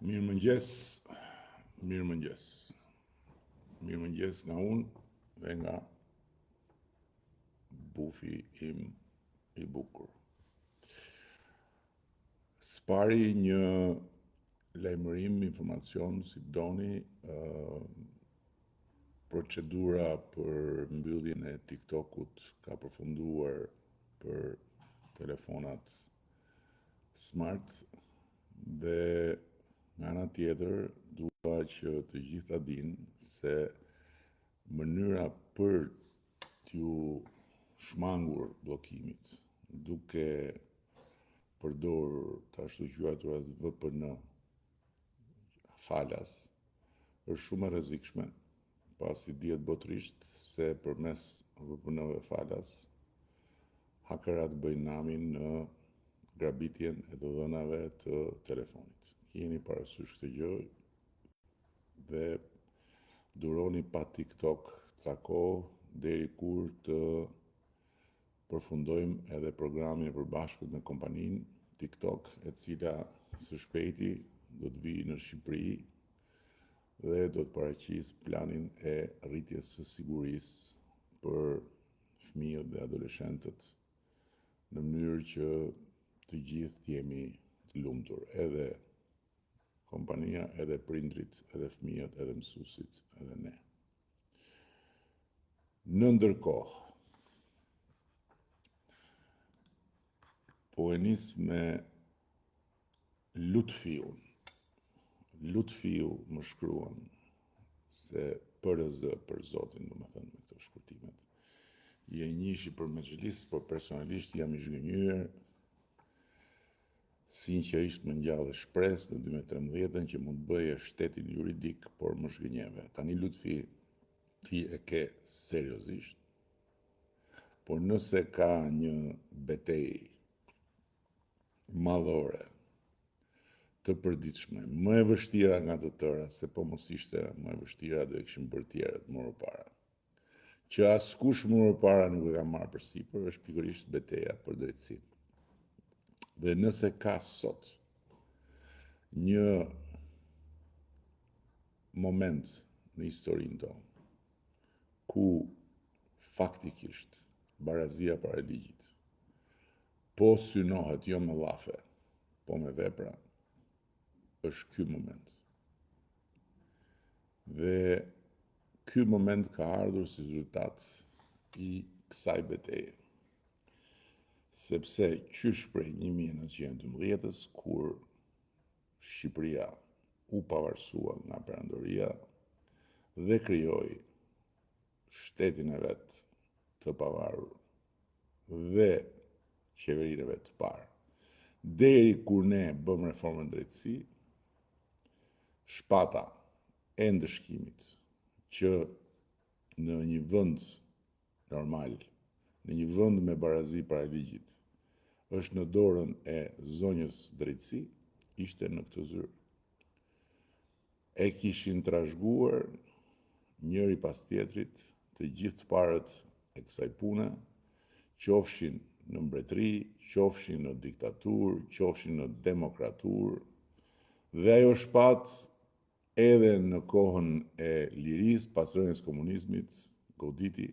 Mirëmëngjes, mirëmëngjes. Mirëmëngjes nga unë dhe nga bufi im I bukur. Spari një lajmërim, informacion, si doni, procedura për mbylljen e TikTokut ka përfunduar për telefonat smart dhe nga ana tjetër dua që të gjitha dinë se mënyra për t'ju shmangur bllokimit duke përdorur të ashtu quajturat VPN falas është shumë e rrezikshme, pasi dihet botërisht se përmes VPN-ve falas hakerat bëjnë namin në grabitjen e të dhënave të telefonit. Keni parasysh këtë gjë dhe duroni pa TikTok ca kohë deri kur të përfundojmë edhe programin e përbashkët me kompaninë TikTok, e cila së shpejti do të vijë në Shqipëri dhe do të paraqisë planin e rritjes së sigurisë për fëmijët dhe adoleshentët në mënyrë që të gjithë jemi të lumtur, edhe kompania, edhe prindrit, edhe fëmijët, edhe mësuesit, edhe ne. Në ndërkohë, po e nis me Lutfiun. Lutfiu më shkruan se PRZ për Zotin, domethënë me këto shkurtimet. Je njishi për Mexhlis, por personalisht jam I zhgënjur sinqerisht më ngjallë shpresë në 2013 që mund bëje shtetin juridik, por më zhgënjeve. Tani Lutfi, ti e ke seriozisht, por nëse ka një betejë madhore të përditshme, më e vështira nga të tëra, se po mos ishte më e vështira do e kishim bërë tjerët më përpara. Që askush më përpara nuk e ka marrë përsipër, është pikërisht betejë për drejtësinë. Dhe nëse ka sot një moment në historinë tonë ku faktikisht barazia para ligjit po synohet jo me llafe, po me vepra, është ky moment. Dhe ky moment ka ardhur si rezultat I kësaj beteje. Sepse qysh prej 1912-s, kur Shqipëria u pavarësua nga Perandoria dhe krijoi shtetin e vet të pavarur dhe qeverinë e vet të parë, deri kur ne bëm reformën drejtësi, shpata e ndëshkimit që në një vend normal, në një vend me barazi para ligjit, është në dorën e zonjës drejtësi, ishte në këtë zyrë. E kishin trashëguar njëri pas tjetrit të gjithë parët e kësaj pune, qofshin në mbretëri, qofshin në diktaturë, qofshin në demokraturë, dhe ajo shpat edhe në kohën e lirisë, pas rënies komunizmit, goditi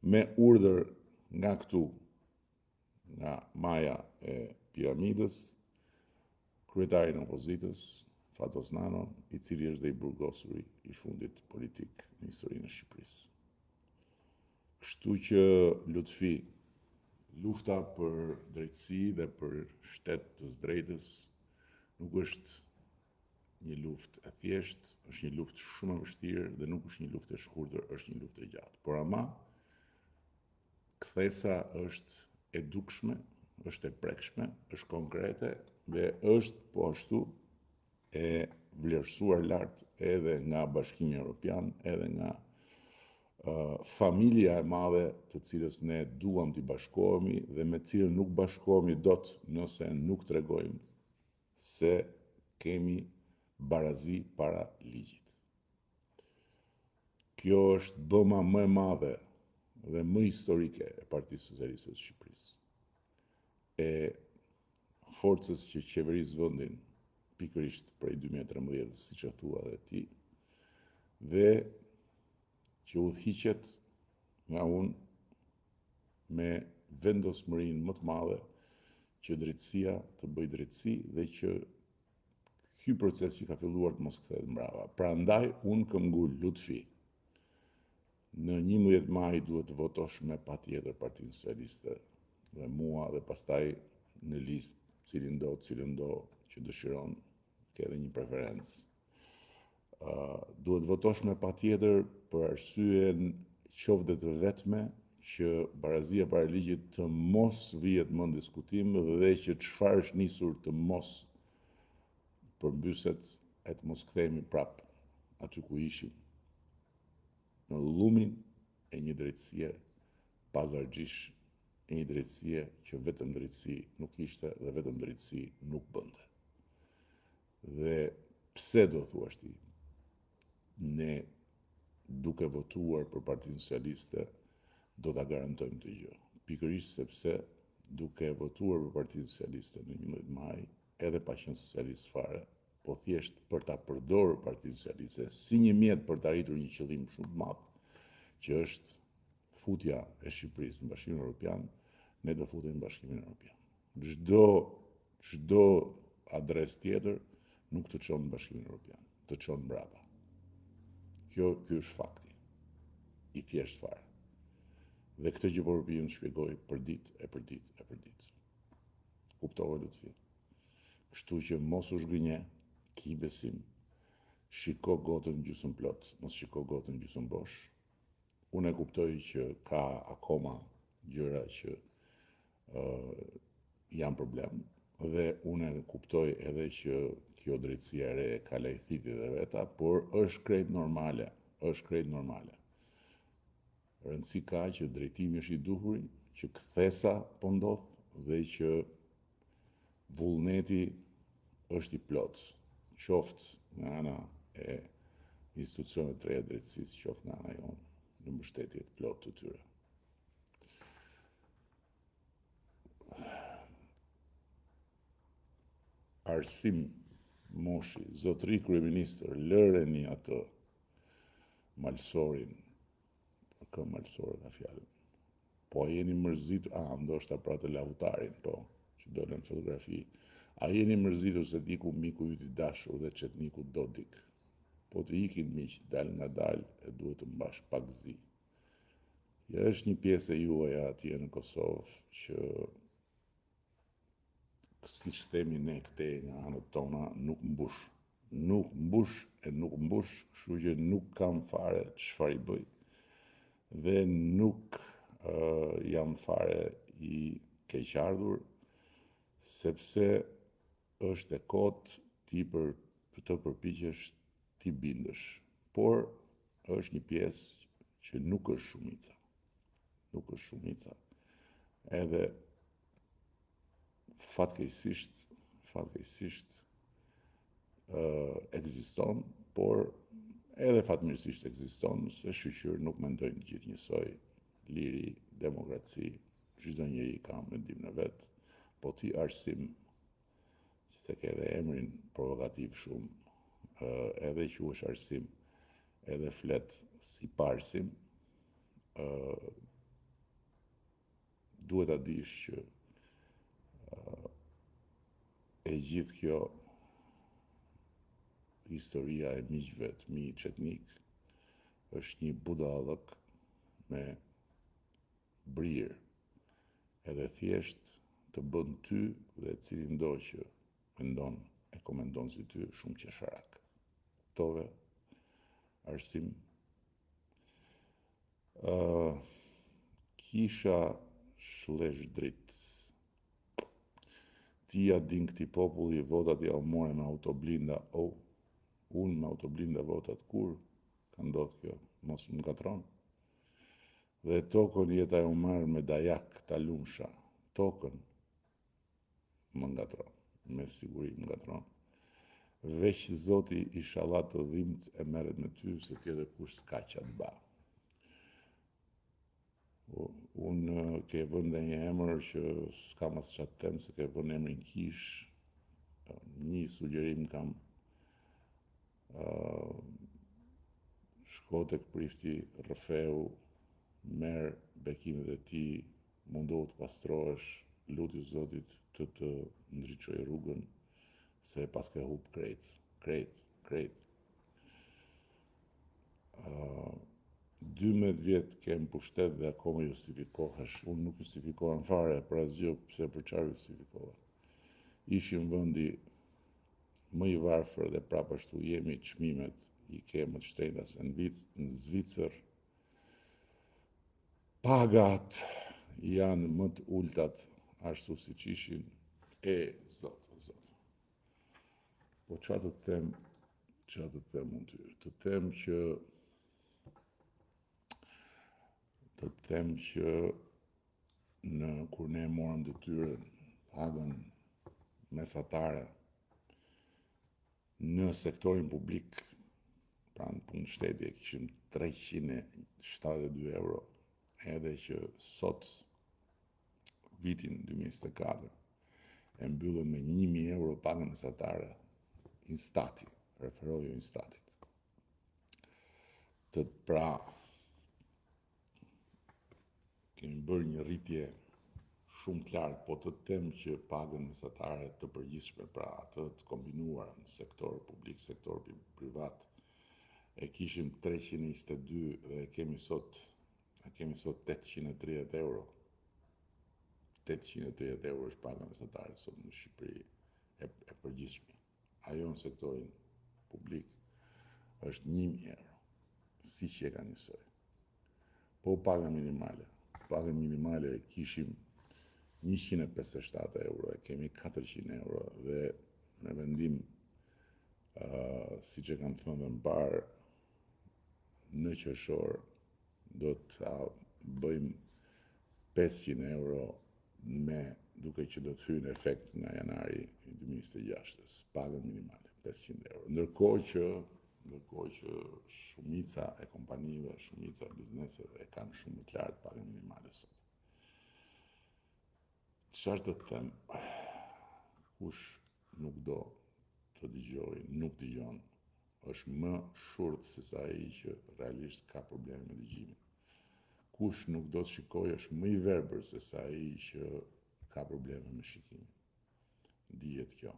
me urdhër nga këtu, nga maja e piramidës, kryetarin e opozitës, Fatos Nano, I cili është dhe I burgosuri I fundit politik në historinë e Shqipërisë. Kështu që Lutfi, lufta për drejtësi dhe për shtet të drejtës nuk është një luftë e thjeshtë, është një luftë shumë e vështirë dhe nuk është një luftë e shkurtër, është një luftë e gjatë. Por ama kthesa është e dukshme, është e prekshme, është konkrete dhe është po ashtu e vlerësuar lart edhe nga Bashkimi Evropian, edhe nga familja e madhe të cilës ne duam t'i bashkohemi dhe me cilën nuk bashkohemi dot nëse nuk tregojmë se kemi barazi para ligjit. Kjo është bëma më e madhe dhe më historike e Partisë Socialiste të Shqipërisë, e forcës që qeveris vendin pikërisht prej 2013, siç e thua edhe ti, dhe që udhëhiqet nga unë me vendosmërinë më të madhe që drejtësia të bëjë drejtësi dhe që ky proces që ka filluar të mos kthehet mbrapa. Prandaj unë kam ngul lutfi. Në 11 maj duhet të votosh me patjetër Partinë Socialiste dhe mua dhe pastaj në listë cilin do që dëshiron ke edhe një preferencë. Duhet votosh me patjetër për arsyen qoftë dhe të vetme që barazia para ligjit të mos vihet më në diskutim dhe që çfarë është nisur të mos përmbyset e të mos kthehemi prap aty ku ishim, në llumin e një drejtësie pazargjish, e një drejtësie që vetëm drejtësi nuk ishte dhe vetëm drejtësi nuk bënte. Dhe pse do thuash ti, ne duke votuar për Partinë Socialiste do ta garantojmë këtë gjë. Pikërisht sepse duke votuar për Partinë Socialiste në 11 maj, edhe pa qenë socialist fare, po thjesht për ta përdorur Partinë Socialiste si një mjet për të arritur një qëllim shumë të madh, që është futja e Shqipërisë në Bashkimin Evropian, ne do futemi në Bashkimin Evropian. Çdo adresë tjetër nuk të çon në Bashkimin Evropian, të çon mbrapa. Ky është fakti, i thjesht fare. Dhe këtë që po përpiqem të shpjegoj për ditë. Kuptove Lutfi. Kështu që mos u zhgënje, ki besim, shiko gotën gjysmë plot, mos shiko gotën gjysmë bosh. Unë e kuptoj që ka akoma gjëra që janë problem, dhe unë e kuptoj edhe që kjo drejtësia e re ka lajthiti dhe veta, por është krejt normale. Rëndësi ka që drejtimi është i duhur, që kthesa po ndodh dhe që vullneti është i plot, qoftë nga ana e institucionet të reja drejtësisë, qoftë nga ana jonë në mbështetje të plot të tyre. Arsim Moshi, zotëri kryeministër, lëreni atë malsorin, kë malsor ka fjalën. Po a jeni mërzitur, ndoshta pra të lavutarin, po, që dolën fotografi. A jeni mërzitur se diku miku ju t'i dashur dhe çetniku Dodik? Po të ikin miq, dal nga dal e duhet të mbash pak zi. Ja është një pjesë e juaj atje në Kosovë që siç themi ne këte nga anët tona nuk mbush. Nuk mbush, kështu që nuk kam fare çfarë i bëj. Dhe nuk jam fare i keqardhur, sepse është e kotë ti për të përpiqesh ti bindesh. Por është një pjesë që nuk është shumica. Edhe fatkeqësisht ekziston, por edhe fatmirësisht ekziston, se shqyqyr nuk mendojnë gjithë njësoj. Liri, demokraci, çdo njeri ka mendimin e vet, po ti Arsim, se ke edhe emrin provokativ shumë, edhe quhesh Arsim, edhe flet si Parsim, duhet ta dish që e gjithë kjo historia e miqve të mi çetnik është një budallëk me brirë, edhe thjesht të bën ty dhe cilin do që mendon e komendon si ty shumë qesharak. Tove, Arsim, kisha shlesh dritë. Ti ja din këti populli votat ja u more me autoblinda, unë me autoblinda votat kur ka ndodhë kjo, mos më ngatron. Dhe tokën jeta e u marrë me dajak ta lumsha, tokën më ngatron, me siguri më ngatron. Veç Zoti inshallah të dhimbt e merret me ty, se tjetër kush s'ka qa të ba. Unë ke vënd dhe një emër që s'kam as qatë tem, se ke vënd emrin Kish, Një sugjerim kam, shko tek Prifti, rrëfeu, merr bekimet e tij, mundohu të pastrohesh, luti Zotit të ndriçoj rrugën, se pas ke hub krejt. 12 vjet kem pushtet dhe akoma justifikohesh. Unë nuk justifikohem fare për asgjë, pse për çfarë justifikohet. Ishim vendi më i varfër dhe prapë ashtu jemi, çmimet i ke më të shtrenjta se në Zvicër. Pagat janë më të ultat ashtu siç ishin. Zot. Po çfarë të them unë ty? Të them që kur ne morëm detyrën pagën mesatare në sektorin publik, pra në punë shteti e kishim 372 euro, edhe që sot, vitin 2024, e mbyllën me 1000 euro pagën mesatare, Instati, referoju Instatit. Pra, kemi bërë një rritje shumë lartë, po të them që pagën mesatare të përgjithshme, pra atë të kombinuar në sektor publik, sektor privat, e kishim 322 dhe kemi sot 830 euro. 830 euro është paga mesatare sot në Shqipëri e përgjithshme. Ajo në sektorin publik është 1000 euro, si që e ka njësoj. Po paga minimale e kishim 157 euro, e kemi 400 euro dhe në vendim, si që kam thënë dhe më parë, në qershor do të bëjmë 500 euro duke që do të hyjë në efekt nga janari 2026, pagën minimale, 500 euro. Ndërkohë që shumica e kompanive, shumica e bizneseve e kanë shumë më të lartë pagën minimale sot. Çfarë të them? Kush nuk do të dëgjojë, nuk dëgjon, është më shurt se sa ai që realisht ka probleme me dëgjimin. Kush nuk do të shikojë është më i verbër se sa ai që ka probleme me shikimin. Dihet kjo.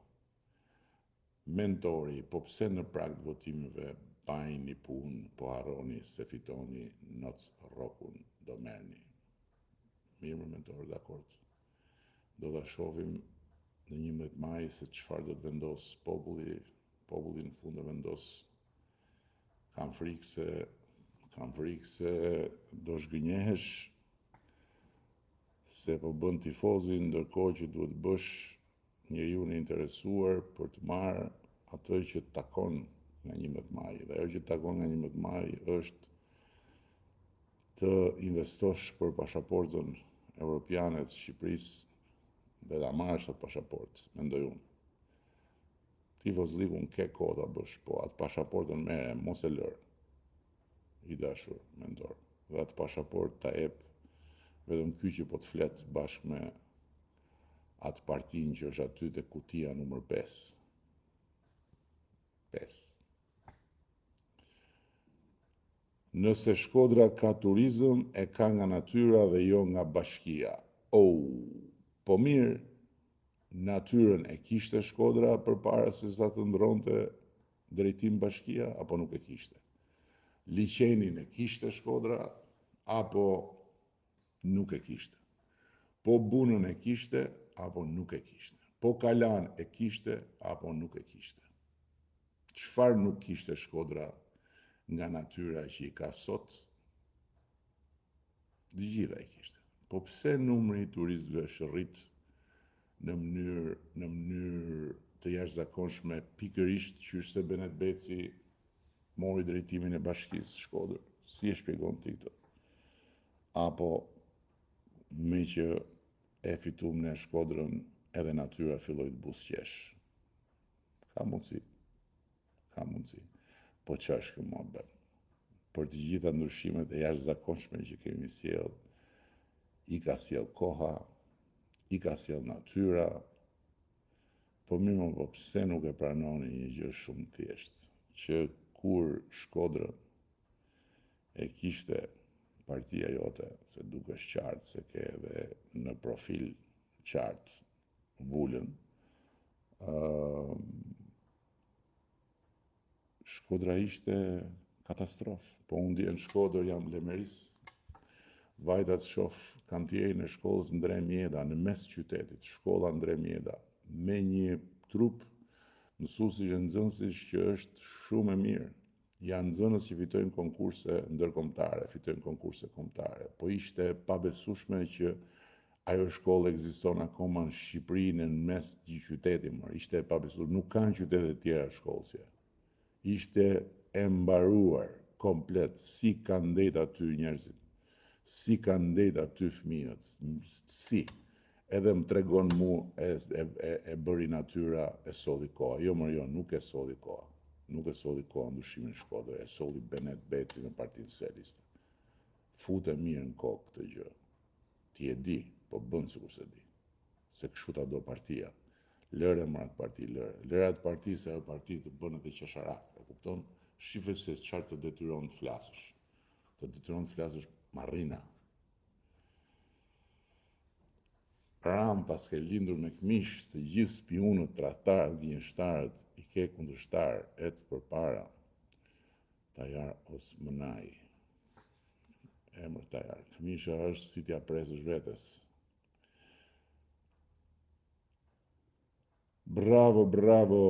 Mentori, po pse në prag të votimeve bajni punë, po harroni se fitoni noc rrokun do merrni. Mirë, mentor, dakord. Do ta shohim në 11 maj se çfarë do të vendos populli në fund do vendos. Kam frikë se do shgënjehesh se po bën tifozi, ndërkohë që duhet bësh njeriu i interesuar për të marrë atë që takon nga 11 maj. Dhe ajo që takon nga 11 maj është të investosh për pasaportën europiane të Shqipërisë dhe ta marrësh atë pasaportë, mendoj unë. Tifozlikun ke kohë ta bësh, po atë pasaportën merre, mos e lër. I dashur mentor. Dhe atë pasaportë ta jep vetëm ky që po të flet bashkë me atë partinë që është aty te kutia numër 5. Nëse Shkodra ka turizëm, e ka nga natyra dhe jo nga bashkia. Po mirë, natyrën e kishte Shkodra përpara se sa të ndronte drejtim bashkia, apo nuk e kishte? Liçenin e kishte Shkodra, apo nuk e kishte? Po Bunën e kishte, apo nuk e kishte? Po Kalan e kishte, apo nuk e kishte? Çfarë nuk kishte Shkodra nga natyra që i ka sot? Të gjitha i kishte. Po pse numri i turistëve është rrit në mënyrë të jashtëzakonshme, pikërisht qysh se Benet Beci mori drejtimin e bashkisë Shkodër? Si e shpjegon ti këtë? Apo me që e fitum në Shkodrën edhe natyra filloi të buzëqesh? Ka mundësi. Po çfarë është kjo mohabet? Për të gjitha ndryshimet e jashtëzakonshme që kemi sjell, i ka sjell koha, i ka sjell natyra, Po mirë, po pse nuk e pranoni një gjë shumë thjeshtë, që kur Shkodrën e kishte partia jote, se dukesh qartë se ke edhe në profil qartë Vulën, Shkodra ishte katastrofë. Po unë ndjen Shkodër, jam Lemeris, vajta të shoh kantierin e shkollës Ndre Mjeda në mes qytetit, shkolla Ndre Mjeda, me një trup mësuesish e nxënësish që është shumë e mirë. Janë nxënës që fitojnë konkurse ndërkombëtare, fitojnë konkurse kombëtare, po ishte pabesueshme që ajo shkollë ekziston akoma në Shqipëri në mes të qytetit, ishte pabesueshme, nuk kanë qytete të tjera shkollë që. Ishte e mbaruar komplet, si kanë ndetë aty njerëzit, si kanë ndetë aty fëmijët, si. Edhe më tregon mu e bëri natyra, e solli koha. Jo, nuk e solli koha. Nuk e solli koha ndryshimin e Shkodrës, e solli Benet Beci në Partinë Socialiste. Fute mirë në kokë këtë gjë. Ti e di, po bën sikur se di. Se kështu ta do partia. Lëre më atë parti, lëre. Lëre atë parti, se ajo parti të bën edhe qesharak. E kupton? Shife se çfarë të detyron të flasësh. Të detyron të flasësh marrina. Ram pas ke lindur me këmish, të gjithë spionët, tradhtarët, gënjeshtarët, i ke kundërshtar, ecë përpara. Tajar Osmanaj. Emër Tajar. Këmisha është si t'ja presësh vetes. Bravo, bravo,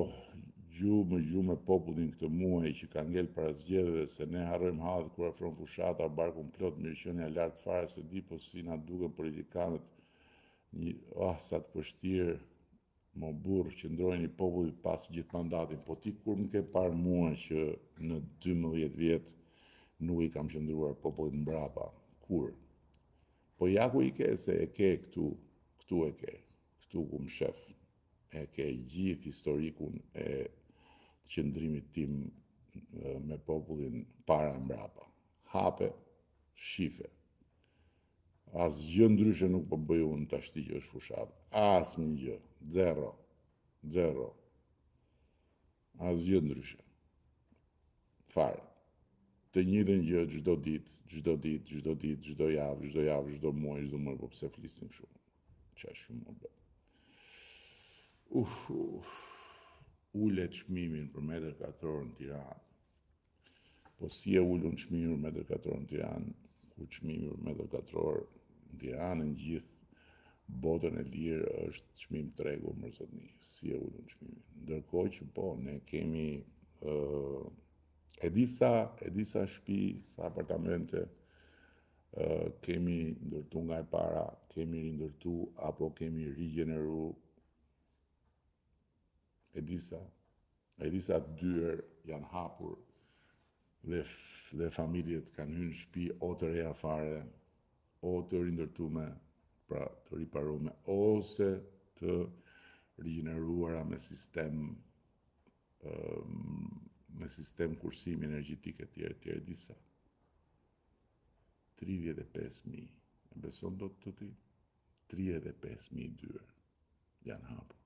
gjumë popullin këtë muaj që ka ngel para zgjedhjeve, se ne harrojmë hallet kur afron fushata, barkun plot, mirëqenia lart fare, se di po si na duken politikanët. Sa të vështirë, mo burr që ndrojnë i popullit pas gjithë mandatin, po ti kur më ke parë mua që në 12 vjet nuk i kam qëndruar popullit mbrapa, kur? Po ja ku i ke, se e ke këtu e ke, këtu ku më shef, e ke gjithë historikun e qëndrimit tim me popullin para mbrapa. Hape, shife. Asgjë ndryshe nuk po bëj unë tashti që është fushat. Asnjë gjë. Zero. Asgjë ndryshe. Fare. Të njëjtën gjë çdo javë, çdo muaj, po pse flisnim shumë? Ç'është kjo më bë? Ulet çmimin për metër katror në Tiranë. Po si e ulun çmimin për metër katror në Tiranë, ku çmimi për metër katror në Tiranë, në gjithë botën e lirë është çmim tregu, më zotni, si e ulun çmimin. Ndërkohë që po, ne kemi e disa shtëpi, sa apartamente kemi ndërtu nga e para, kemi rindërtu apo kemi rigjeneru. E disa dyer janë hapur dhe familjet kanë hyrë në shtëpi o të reja fare, o të rindërtume, pra të riparume, ose të rigjeneruara me sistem kursimi energjetik e tjerë disa. 35.000, e beson do të ti? 35.000 dyer janë hapur.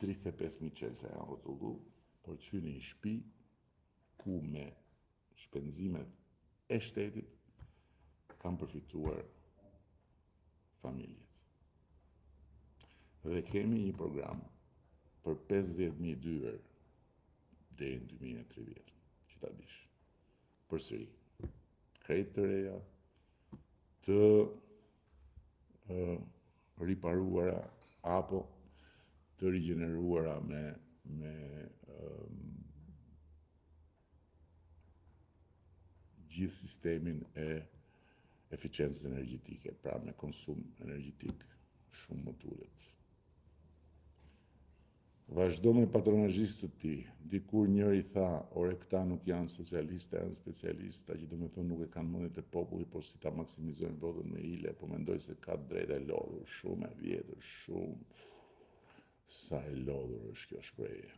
35.000 qelsa janë rrotullu, por të hyni një shtëpi ku me shpenzimet e shtetit kanë përfituar familjet. Dhe kemi një program për 50.000 dyer deri në 2030, që ta dish. Përsëri, krejt të reja, të riparuara apo të rigjeneruara me gjithë sistemin e eficiencës energjetike, pra me konsum energjetik shumë më të ulët. Vazhdo me patronazhistët të ti. Dikur njëri tha, ore këta nuk janë socialistë, janë specialistë, që do me thonë nuk e kanë mendjet e popullit, por si ta maksimizojnë votën me hile, po mendoj se ka drejtë e lodhur, shumë e vjetër, shumë. Sa e lodhur është kjo shprehje.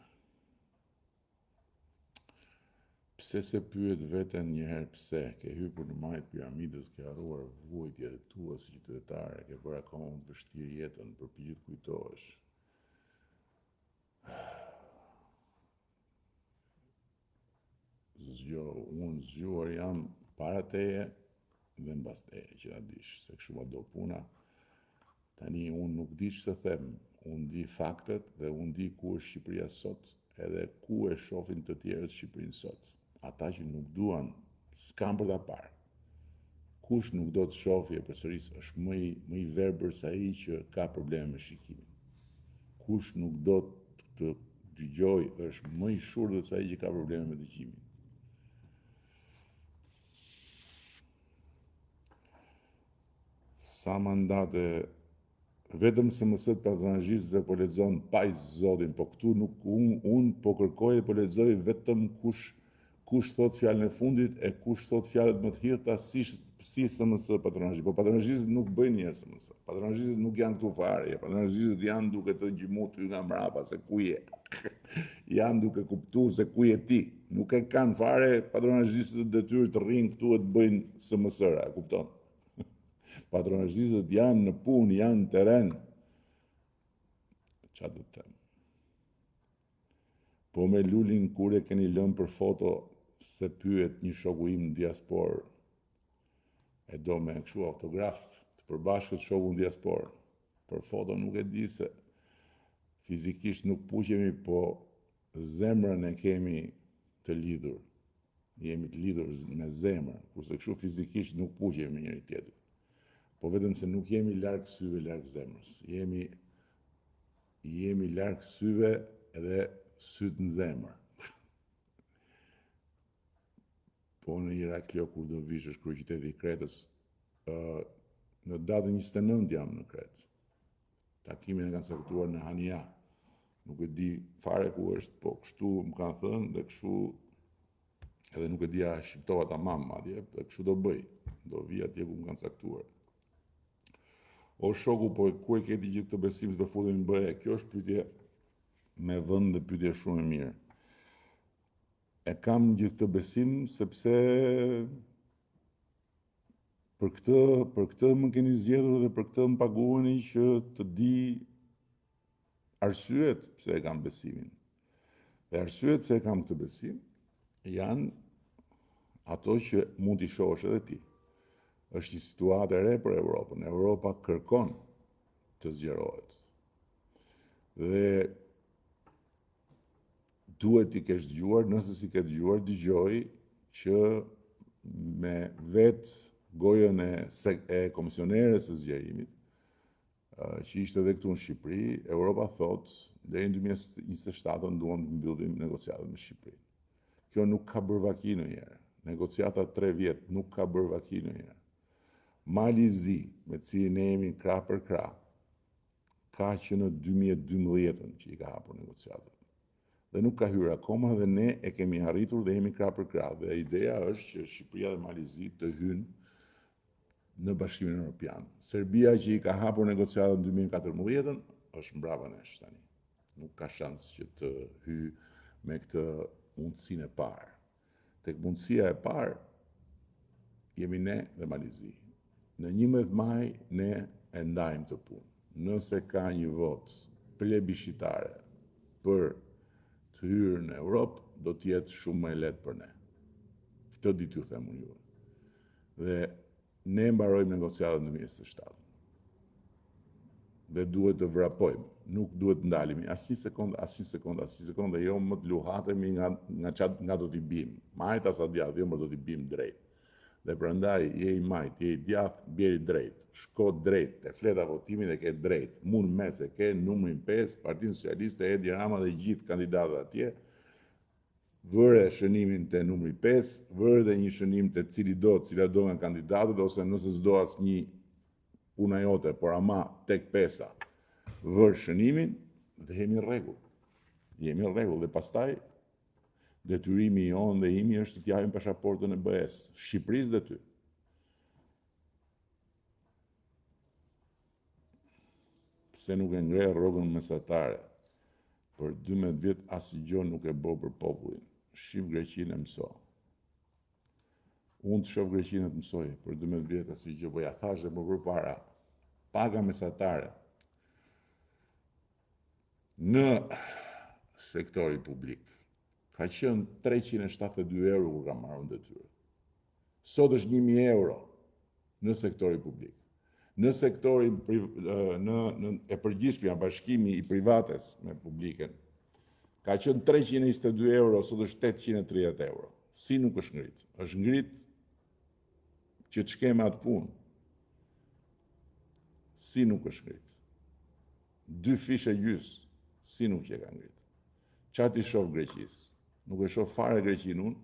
Pse se pyet veten njëherë pse, ke hyrë në majt piramidës, ke harruar vuajtjet e tua si qytetare, ke bërë akoma më të vështirë jetën, përpiqet kujtohesh. Unë zgjuar jam para teje dhe mbas teje, që na dish, se kështu ma do puna. Tani unë nuk di që të them, unë di faktet dhe unë di ku është Shqipëria sot, edhe ku e shofin të tjerët Shqipërinë sot. Ata që nuk duan, s'kam për ta parë. Kush nuk do të shohë përsëris është më i verbër se ai që ka probleme me shikimin. Kush nuk do të dëgjoj është më i shurdhët se ai që ka probleme me dëgjimin. Sa mandate vetëm SMS-t patronazhistëve po lexon pajs zotin, po këtu nuk unë po kërkoj dhe po lexoj vetëm kush thot fjalën e fundit e kush thot fjalët më të hidhta si SMS patronazhist. Po patronazhistët nuk bëjnë njerëz SMS. Patronazhistët nuk janë këtu fare. Patronazhistët janë duke të gjymu ty nga mbrapa se ku je. Janë duke kuptuar se ku je ti. Nuk e kanë fare patronazhistët detyrë të rrinë këtu e të bëjnë SMS-ra, e kupton? Patronazhistët janë në punë, janë në teren. Qa të them? Po me Lulin kur e keni lënë për foto se pyet një shoku im në diasporë. E do me kështu autograf të përbashkët shoku në diasporë. Për foto nuk e di se fizikisht nuk puqemi, po zemrën e kemi të lidhur. Jemi të lidhur me zemrën, kurse kështu fizikisht nuk puqemi me njëri tjetër. Po vetëm se nuk jemi larg syve, larg zemrës. Jemi larg syve edhe syt në zemër. Po në Iraklio kur do vish është kryeqyteti i Kretës, në datën 29 jam në Kretë. Takimin e kanë caktuar në Hania. Nuk e di fare ku është, po kështu më kanë thënë dhe kështu edhe nuk e dia shqiptova tamam madje, dhe kështu do bëj. Do vi atje ku më kanë caktuar. O shoku, po ku e keti gjithë të besim se do futemi në BE? Kjo është pyetje me vend dhe pyetje shumë e mirë. E kam gjithë të besim sepse për këtë më keni zgjedhur dhe për këtë më paguani që të di arsyet pse e kam besimin. Dhe arsyet pse e kam këtë besim janë ato që mund t'i shohësh edhe ti. Është një situatë e re për Evropën. Europa kërkon të zgjerohet. Dhe duhet t'i kesh dëgjuar, nëse si ke dëgjuar, dëgjoj që me vetë gojën e komisioneres së zgjerimit, që ishte edhe këtu në Shqipëri, Europa thot, deri në 2027 duan të mbyllim negociatat me Shqipërinë. Kjo nuk ka bërë vaki ndonjëherë. Negociata 3 vjet nuk ka bërë vaki ndonjëherë. Malizi, me cilin ne jemi krah për krah, ka që në 2012 që i ka hapur negociatat. Dhe nuk ka hyrë akoma dhe ne e kemi arritur dhe jemi krah për krah. Dhe ideja është që Shqipëria dhe Malizi të hynë në Bashkimin Evropian. Serbia që i ka hapur negociatat në 2014 është mbrapa nesh tani. Nuk ka shans që të hyjë me këtë mundësinë e parë. Tek mundësia e parë jemi ne dhe Malizi. Në 11 maj ne e ndajmë të punë. Nëse ka një votë plebiscitare për të hyrë në Europë, do t'jetë shumë më e lehtë për ne. Këtë di t'ju them unë juve. Dhe ne mbarojmë negociatën në 2027. Dhe duhet të vrapojmë. Nuk duhet të ndalemi asnjë sekondë, jo më të luhatemi nga do t'i bim. Majt asa djathtë, jo më do t'i bim drejt. Dhe prandaj je i majt, je i djathtë, bjeri drejt. Shko drejt, te fleta votimit e ke drejt. Mund mes e ke numrin 5, Partinë Socialiste, Edi Rama dhe gjithë kandidatët atje. Vëre shënimin te numri 5, vëre dhe një shënim te cila do nga kandidatët, ose nëse s'do asnjë puna jote, por ama tek 5-a, vër shënimin dhe jemi në rregull. Jemi në rregull dhe pastaj detyrimi jonë dhe imi është të t'japim pasaportën e BE-s, Shqipërisë dhe ty. Pse nuk e ngre rrogën mesatare? Për 12 vjet asgjë nuk e bë për popullin. Shqip Greqinë e mëso. Unë të shoh Greqinë të mësoj për 12 vjet asgjë, po ja thash dhe më përpara. Paga mesatare në sektori publik ka qenë 372 euro kur ka marrë detyrë. Sot është 1000 euro në sektori publik. Në sektorin e përgjithshëm, bashkimi i privates me publiken, ka qenë 322 euro, sot është 830 euro. Si nuk është ngrit? Është ngrit që të shkeme atë punë. Si nuk është ngrit? 2 fishe gjys, si nuk që ka ngrit? Qa ti shoh Greqisë? Nuk e shoh fare Greqinë unë,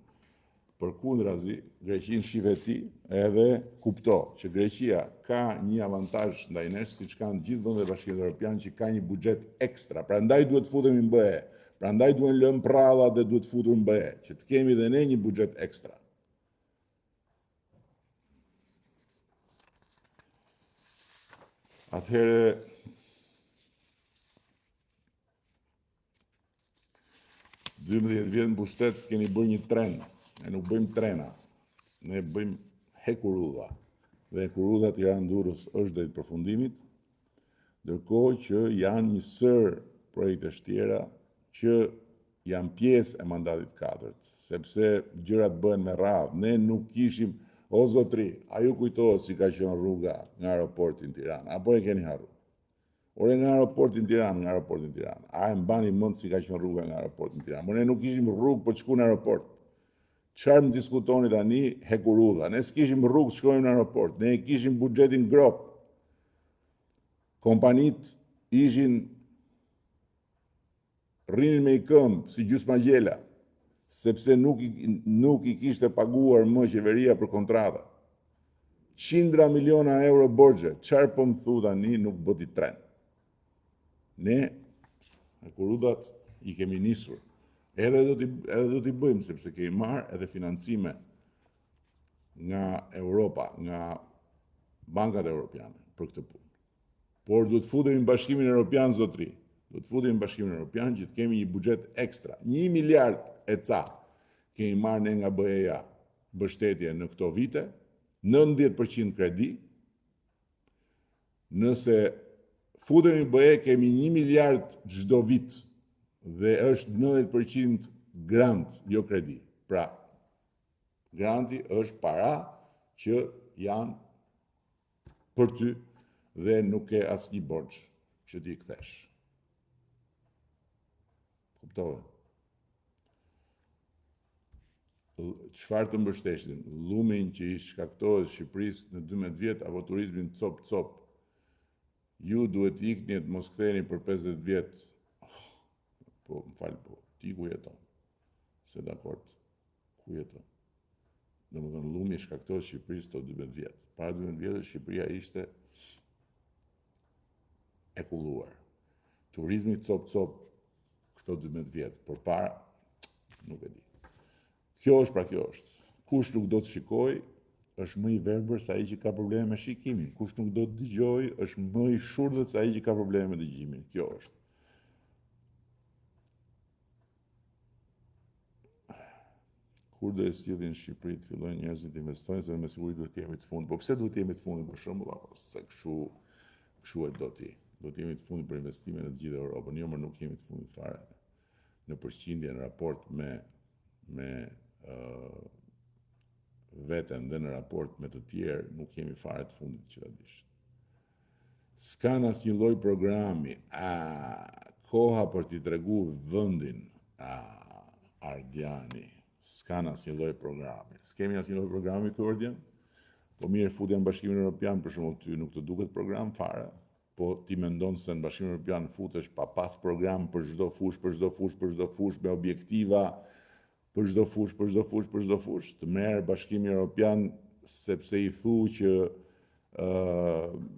përkundrazi, Greqinë shive ti edhe kupto që Greqia ka një avantazh ndaj nesh, siç kanë gjithë vendet e Bashkimit Evropian, që ka një buxhet ekstra. Prandaj duhet futemi në BE. Prandaj duhen lënë pralla dhe duhet futur në BE, që të kemi dhe ne një buxhet ekstra. Atëherë, në 12 vjet në pushtet s'keni bërë një tren. Ne nuk bëjmë trena. Ne bëjmë hekurudha. Dhe hekurudha Tiranë-Durrës është drejt përfundimit, ndërkohë që janë një sër projekte tjera që janë pjesë e mandatit 4, sepse gjërat bëhen me radhë. Ne nuk kishim, o zotri, a ju kujtohet si ka qenë rruga nga aeroporti në Tiranë, apo e keni harruar? Ore nga aeroporti në Tiranë, a e mbani mend si ka qenë rruga nga aeroporti në Tiranë? Ne nuk kishim rrugë për të shkuar në aeroport. Çfarë më diskutoni tani hekurudha? Ne s'kishim rrugë të shkojmë në aeroport, ne kishim buxhetin grop. Kompanit ishin rrinin me i këmbë si gjysmagjela, sepse nuk i kishte paguar më qeveria për kontrata. 100 miliona euro borxhe, çfarë po më thu tani nuk bëti tren. Ne hekurudhat i kemi nisur. Edhe do t'i bëjmë, sepse kemi marrë edhe financime nga Europa, nga bankat europiane për këtë punë. Por duhet futemi në Bashkimin Evropian, zotri. Duhet futemi në Bashkimin Evropian që të kemi një buxhet ekstra. 1 miliard e ca kemi marrë ne nga BE-ja mbështetje në këto vite, 90% kredi. Nëse futemi në BE kemi 1 miliard çdo vit dhe është 90% grant, jo kredi. Pra, granti është para që janë për ty dhe nuk ke asnjë borxh që ti kthesh. Kuptove? Çfarë të mbështesin? Llumin që i shkaktohet Shqipërisë në 12 vjet apo turizmin cop. Ju duhet ikni të mos ktheheni për 50 vjet. Po, më fal, po, ti ku jeton? Se dakord, ku jeton? Domethënë llumi shkaktohet Shqipërisë të 12 vjet. Para 12 vjetësh Shqipëria ishte e kulluar. Turizmi cop këto 12 vjet, por para nuk e di. Kjo është. Kush nuk do të shikoj, është më i verbër se ai që ka probleme me shikimin. Kush nuk do të dëgjoj, është më i shurdhët se ai që ka probleme me dëgjimin. Kjo është. Kur do e sillin Shqipëri të fillojnë njerëzit të investojnë, se me siguri duhet të jemi të fundit. Po pse duhet të jemi të fundit për shembull, apo se kështu e do ti. Do të jemi të fundit për investime në të gjithë Europën. Jo, nuk jemi të fundit fare. Në përqindje në raport me veten dhe në raport me të tjerë, nuk jemi fare të fundit që ta dish. S'kan asnjë lloj programi, koha për t'i treguar vendin, Ardiani. S'kan asnjë lloj programi. S'kemi asnjë lloj programi këtu Ardian? Po mirë, futja në Bashkimin Evropian, për shembull, ty nuk të duket program fare? Po ti mendon se në Bashkimin Evropian futesh pa pas program për çdo fush, me objektiva, për çdo fush, të merr Bashkimi Evropian sepse i thu që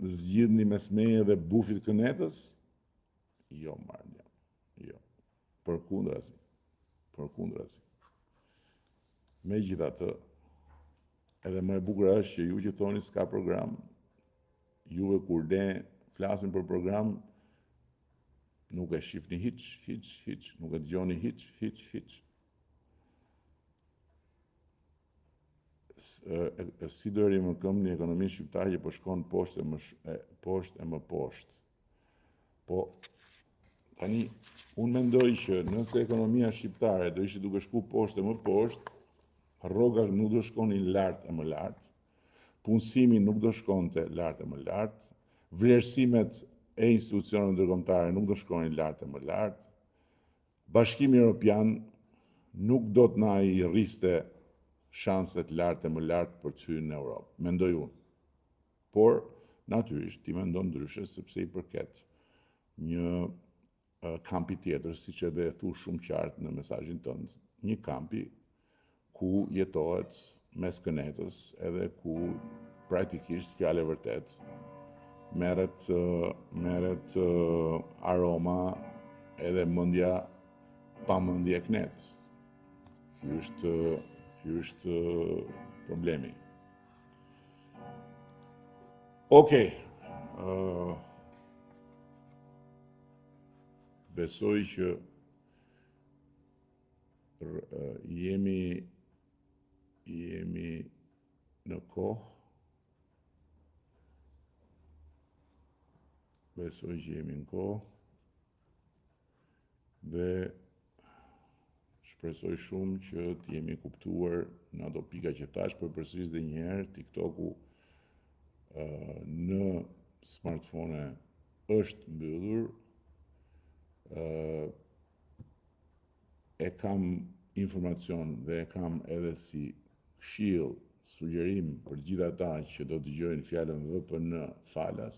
zgjidhni mes meje dhe bufit kënetës? Jo, Mardia, jo. Përkundrazi. Megjithatë, edhe më e bukur është që ju që thoni s'ka program, juve kur ne flasim për program, nuk e shifni hiç, nuk e dëgjoni hiç. Si do më këmbë një ekonomi shqiptare që po shkon poshtë e më poshtë. Po, Tani, unë mendoj që nëse ekonomia shqiptare do ishte duke shku poshtë e më poshtë, rrogat nuk do shkonin lart e më lart, punësimi nuk do shkonte lart e më lart, vlerësimet e institucioneve ndërkombëtare nuk do shkonin lart e më lart, Bashkimi Evropian nuk do të na i rriste shanset lart e më lart për të hyrë në Europë, mendoj unë. Por, natyrisht, ti mendon ndryshe sepse i përket një kampi tjetër, siç edhe e thu shumë qartë në mesazhin tënd, një kampi ku jetohet mes kënetës edhe ku praktikisht fjalë e vërtet merret aroma edhe mendja pa mendje e kënetës. Ky është problemi. Okej. Besoj që jemi në kohë, besoj që jemi në kohë dhe shpresoj shumë që të jemi kuptuar në ato pika që thash, për përsëris dhe njëherë, TikToku në smartphone është mbyllur, e kam informacion dhe e kam edhe si këshill, sugjerim për gjithë ata që do të dëgjojnë fjalën VPN falas,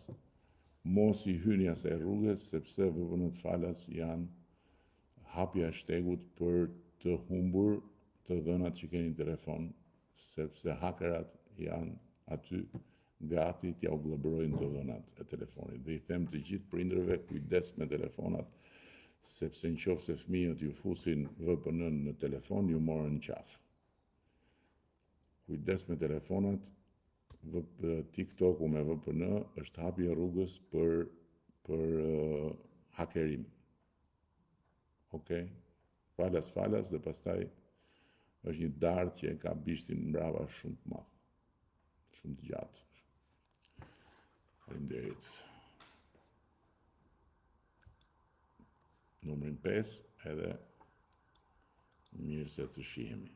mos i hyni asaj rrugës, sepse VPN falas janë hapja e shtegut për të humbur të dhënat që keni në telefon, sepse hakerat janë aty gati t'ja u glëbërojnë të dhënat e telefonit. Dhe i them të gjithë prindërve, kujdes me telefonat, sepse nëse fëmijët ju fusin VPN në telefon, ju morën qafë. Kujdes me telefonat, TikToku me VPN është hapja e rrugës për hakerim. Okej? Falas dhe pastaj është një dardhë që e ka bishtin mbrapa shumë të madh, shumë të gjatë. Faleminderit. Numrin 5 edhe mirë se të shihemi.